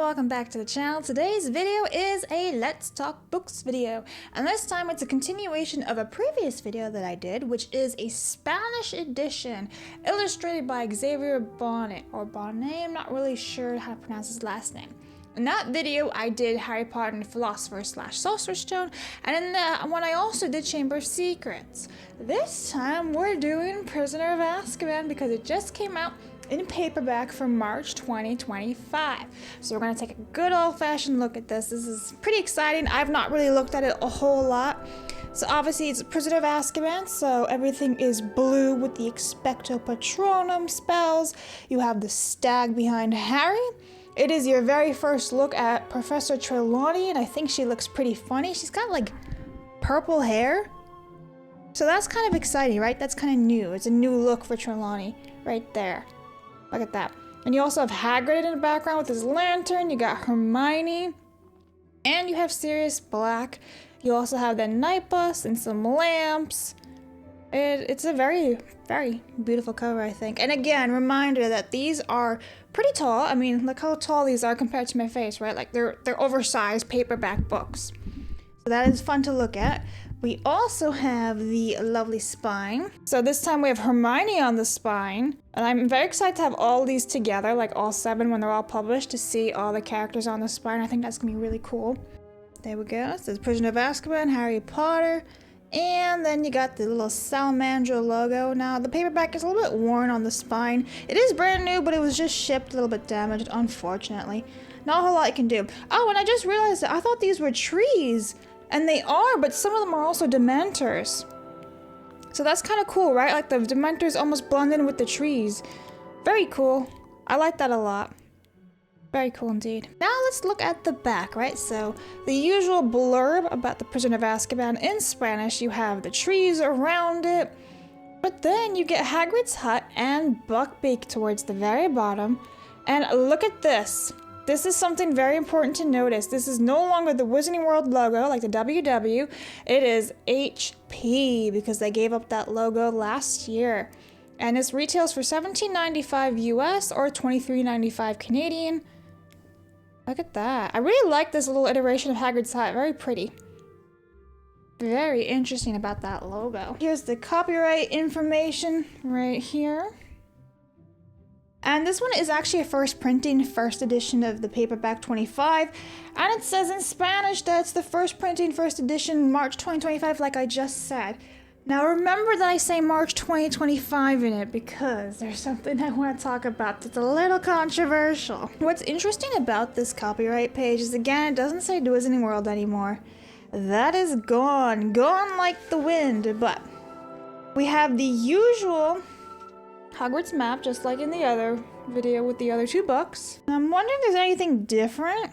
welcome back to the channel. Today's video is a Let's Talk Books video, and this time it's a continuation of a previous video that I did, which is a Spanish edition illustrated by Xavier Bonet, or Bonet, I'm not really sure how to pronounce his last name. In that video, I did Harry Potter and the Philosopher's Sorcerer's Stone, and in that one I also did Chamber of Secrets. This time we're doing Prisoner of Azkaban because it just came out in paperback for March 2025. So we're gonna take a good old-fashioned look at this. This is pretty exciting. I've not really looked at it a whole lot. So obviously it's Prisoner of Azkaban, so everything is blue with the Expecto Patronum spells. You have the stag behind Harry. It is your very first look at Professor Trelawney, and I think she looks pretty funny. She's got like purple hair. So that's kind of exciting, right? That's kind of new. It's a new look for Trelawney right there. Look at that. And you also have Hagrid in the background with his lantern. You got Hermione. And you have Sirius Black. You also have the night bus and some lamps. It's a very, very beautiful cover, I think. And again, reminder that these are pretty tall. I mean, look how tall these are compared to my face, right? Like they're oversized paperback books. So that is fun to look at. We also have the lovely spine. So this time we have Hermione on the spine. And I'm very excited to have all these together, like all 7 when they're all published, to see all the characters on the spine. I think that's gonna be really cool. There we go. It says Prisoner of Azkaban, Harry Potter. And then you got the little Salamandra logo. Now the paperback is a little bit worn on the spine. It is brand new, but it was just shipped a little bit damaged, unfortunately. Not a whole lot you can do. Oh, and I just realized that I thought these were trees. And they are, but some of them are also Dementors. So that's kind of cool, right? Like the Dementors almost blend in with the trees. Very cool. I like that a lot. Very cool indeed. Now let's look at the back, right? So the usual blurb about the Prisoner of Azkaban in Spanish. You have the trees around it. But then you get Hagrid's hut and Buckbeak towards the very bottom. And look at this. This is something very important to notice. This is no longer the Wizarding World logo, like the WW. It is HP, because they gave up that logo last year. And this retails for $17.95 US or $23.95 Canadian. Look at that. I really like this little iteration of Hagrid's hut. Very pretty. Very interesting about that logo. Here's the copyright information right here. And this one is actually a first printing, first edition of the paperback 25. And it says in Spanish that it's the first printing, first edition, March 2025, like I just said. Now remember that I say March 2025 in it because there's something I want to talk about that's a little controversial. What's interesting about this copyright page is, again, it doesn't say Wizarding World anymore. That is gone. Gone like the wind. But we have the usual Hogwarts map, just like in the other video with the other 2 books. I'm wondering if there's anything different.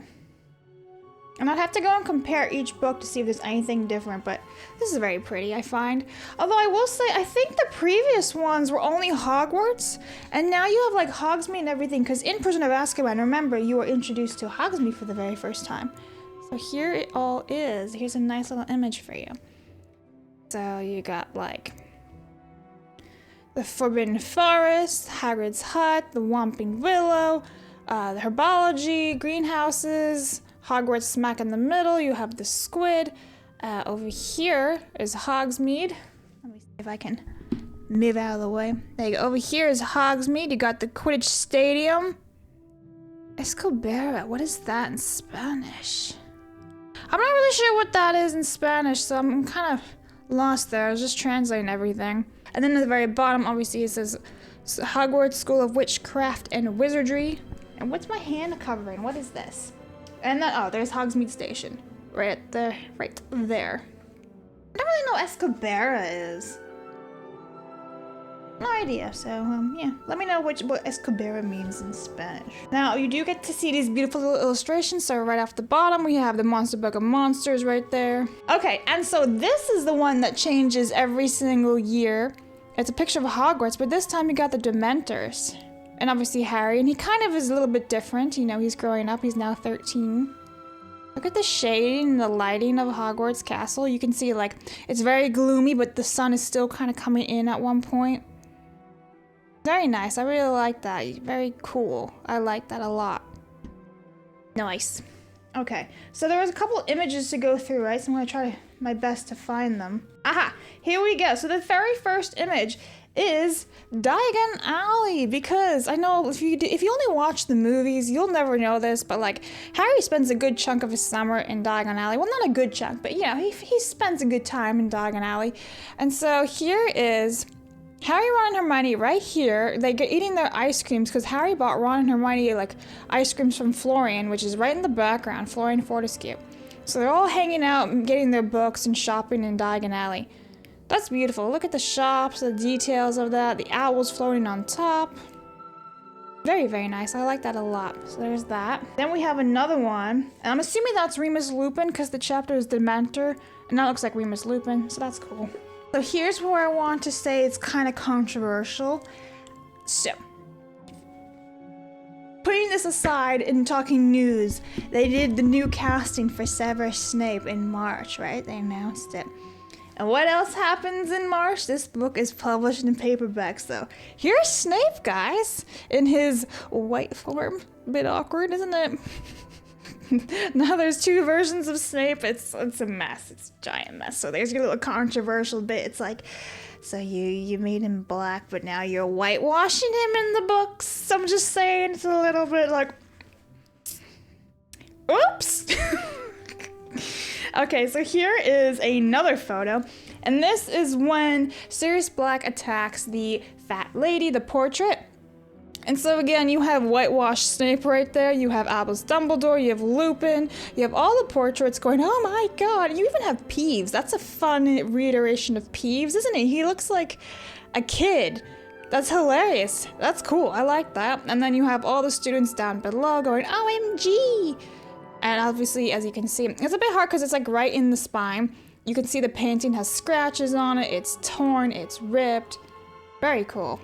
And I'd have to go and compare each book to see if there's anything different, but this is very pretty, I find. Although I will say, I think the previous ones were only Hogwarts, and now you have like Hogsmeade and everything, because in Prisoner of Azkaban, remember, you were introduced to Hogsmeade for the very first time. So here it all is. Here's a nice little image for you. So you got like the Forbidden Forest, Hagrid's hut, the Whomping Willow, the herbology, greenhouses, Hogwarts smack in the middle. You have the squid. Over here is Hogsmeade. Let me see if I can move out of the way. There you go. Over here is Hogsmeade. You got the Quidditch Stadium. Escobera. What is that in Spanish? I'm not really sure what that is in Spanish, so I'm kind of lost there. I was just translating everything. And then at the very bottom, obviously, it says Hogwarts School of Witchcraft and Wizardry. And what's my hand covering? What is this? And then, oh, there's Hogsmeade Station. Right there. Right there. I don't really know what Escobera is. No idea. So, yeah. Let me know what Escobera means in Spanish. Now, you do get to see these beautiful little illustrations. So right off the bottom, we have the Monster Book of Monsters right there. Okay, and so this is the one that changes every single year. It's a picture of Hogwarts, but this time you got the Dementors. And obviously Harry, and he kind of is a little bit different. You know, he's growing up. He's now 13. Look at the shading and the lighting of Hogwarts Castle. You can see, like, it's very gloomy, but the sun is still kind of coming in at one point. Very nice. I really like that. Very cool. I like that a lot. Nice. Okay, so there was a couple images to go through, right? So I'm gonna try my best to find them. Aha, here we go. So the very first image is Diagon Alley, because I know if you only watch the movies, you'll never know this, but like Harry spends a good chunk of his summer in Diagon Alley. Well, not a good chunk, but you know, he spends a good time in Diagon Alley. And so here is Harry, Ron, and Hermione right here. They get eating their ice creams because Harry bought Ron and Hermione like ice creams from Florian, which is right in the background, Florian Fortescue. So they're all hanging out and getting their books and shopping in Diagon Alley. That's beautiful. Look at the shops, the details of that, the owls floating on top. Very, very nice. I like that a lot. So there's that. Then we have another one. And I'm assuming that's Remus Lupin because the chapter is Dementor. And that looks like Remus Lupin, so that's cool. So here's where I want to say it's kind of controversial. So, putting this aside and talking news, they did the new casting for Severus Snape in March, right? They announced it. And what else happens in March? This book is published in paperback, so here's Snape, guys, in his white form. A bit awkward, isn't it? Now there's two versions of Snape. It's a mess. It's a giant mess. So there's your little controversial bit. It's like, so you made him black, but now you're whitewashing him in the books. I'm just saying, it's a little bit like, oops. Okay, so here is another photo, and this is when Sirius Black attacks the fat lady, the portrait. And so again, you have whitewashed Snape right there, you have Albus Dumbledore, you have Lupin, you have all the portraits going, oh my god, you even have Peeves. That's a fun reiteration of Peeves, isn't he? He looks like a kid. That's hilarious. That's cool, I like that. And then you have all the students down below going, OMG! And obviously, as you can see, it's a bit hard because it's like right in the spine. You can see the painting has scratches on it, it's torn, it's ripped. Very cool.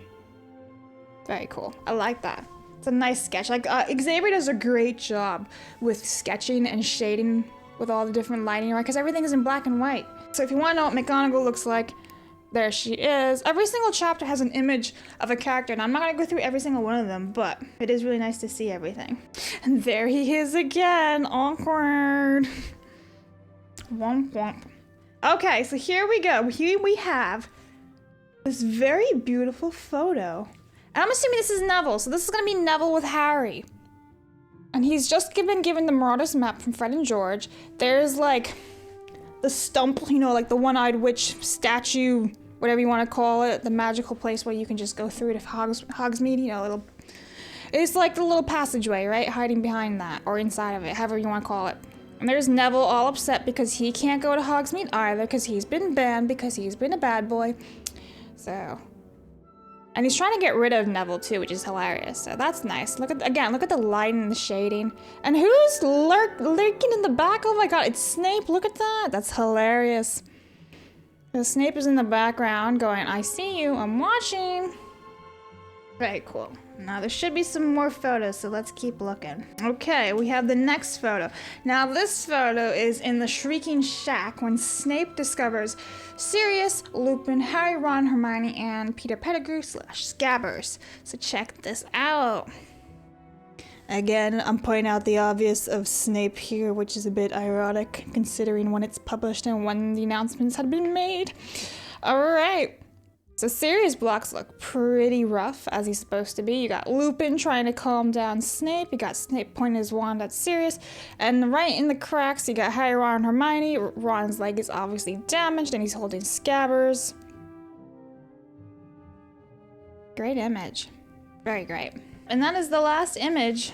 Very cool. I like that. It's a nice sketch. Like, Xavier does a great job with sketching and shading with all the different lighting, right? Because everything is in black and white. So if you want to know what McGonagall looks like, there she is. Every single chapter has an image of a character, and I'm not going to go through every single one of them, but it is really nice to see everything. And there he is again. Awkward. Womp womp. Okay, so here we go. Here we have this very beautiful photo. And I'm assuming this is Neville, so this is going to be Neville with Harry. And he's just been given the Marauders map from Fred and George. There's like the stump, you know, like the one-eyed witch statue, whatever you want to call it, the magical place where you can just go through to Hogsmeade, you know, it's like the little passageway, right? Hiding behind that, or inside of it, however you want to call it. And there's Neville all upset because he can't go to Hogsmeade either, because he's been banned, because he's been a bad boy. So, and he's trying to get rid of Neville too, which is hilarious. So that's nice. Look at the lighting and the shading. And who's lurking in the back? Oh my god, it's Snape. Look at that. That's hilarious. So Snape is in the background going, I see you, I'm watching. Very cool. Now there should be some more photos, so let's keep looking. Okay, we have the next photo. Now this photo is in the Shrieking Shack when Snape discovers Sirius, Lupin, Harry, Ron, Hermione, and Peter Pettigrew / Scabbers. So check this out. Again, I'm pointing out the obvious of Snape here, which is a bit ironic considering when it's published and when the announcements had been made. Alright. So Sirius Black's look pretty rough, as he's supposed to be. You got Lupin trying to calm down Snape. You got Snape pointing his wand at Sirius. And right in the cracks, you got Harry, Ron, and Hermione. Ron's leg is obviously damaged, and he's holding Scabbers. Great image. Very great. And that is the last image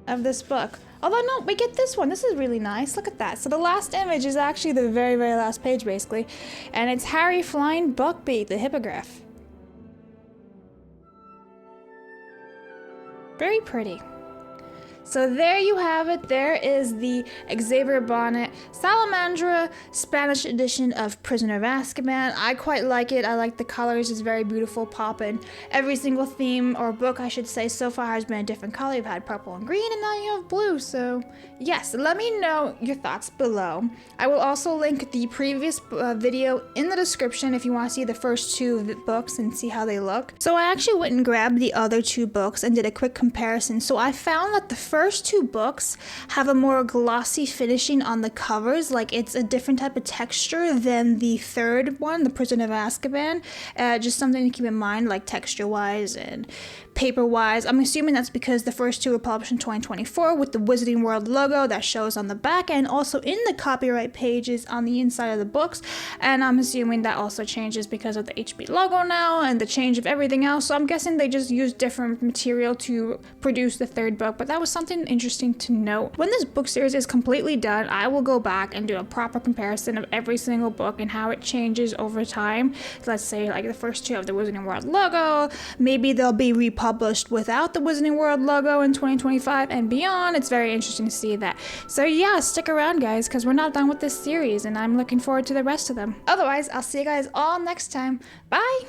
of this book. Although, no, we get this one. This is really nice. Look at that. So the last image is actually the very, very last page, basically. And it's Harry flying Buckbeak, the hippogriff. Very pretty. So there you have it. There is the Xavier Bonet Salamandra Spanish edition of Prisoner of Azkaban. I quite like it. I like the colors. It's very beautiful, poppin'. Every single theme, or book I should say, so far has been a different color. You've had purple and green, and now you have blue. So yes, let me know your thoughts below. I will also link the previous video in the description if you want to see the first two books and see how they look. So I actually went and grabbed the other two books and did a quick comparison. So I found that the first 2 books have a more glossy finishing on the covers, like it's a different type of texture than the third one, The Prisoner of Azkaban. Just something to keep in mind, like texture-wise and paper-wise. I'm assuming that's because the first 2 were published in 2024 with the Wizarding World logo that shows on the back and also in the copyright pages on the inside of the books. And I'm assuming that also changes because of the HB logo now and the change of everything else. So I'm guessing they just used different material to produce the third book, but that was something interesting to note. When this book series is completely done, I will go back and do a proper comparison of every single book and how it changes over time. Let's say like the first 2 have the Wizarding World logo, maybe they'll be republished without the Wizarding World logo in 2025 and beyond. It's very interesting to see that. So yeah, stick around guys, because we're not done with this series and I'm looking forward to the rest of them. Otherwise, I'll see you guys all next time. Bye!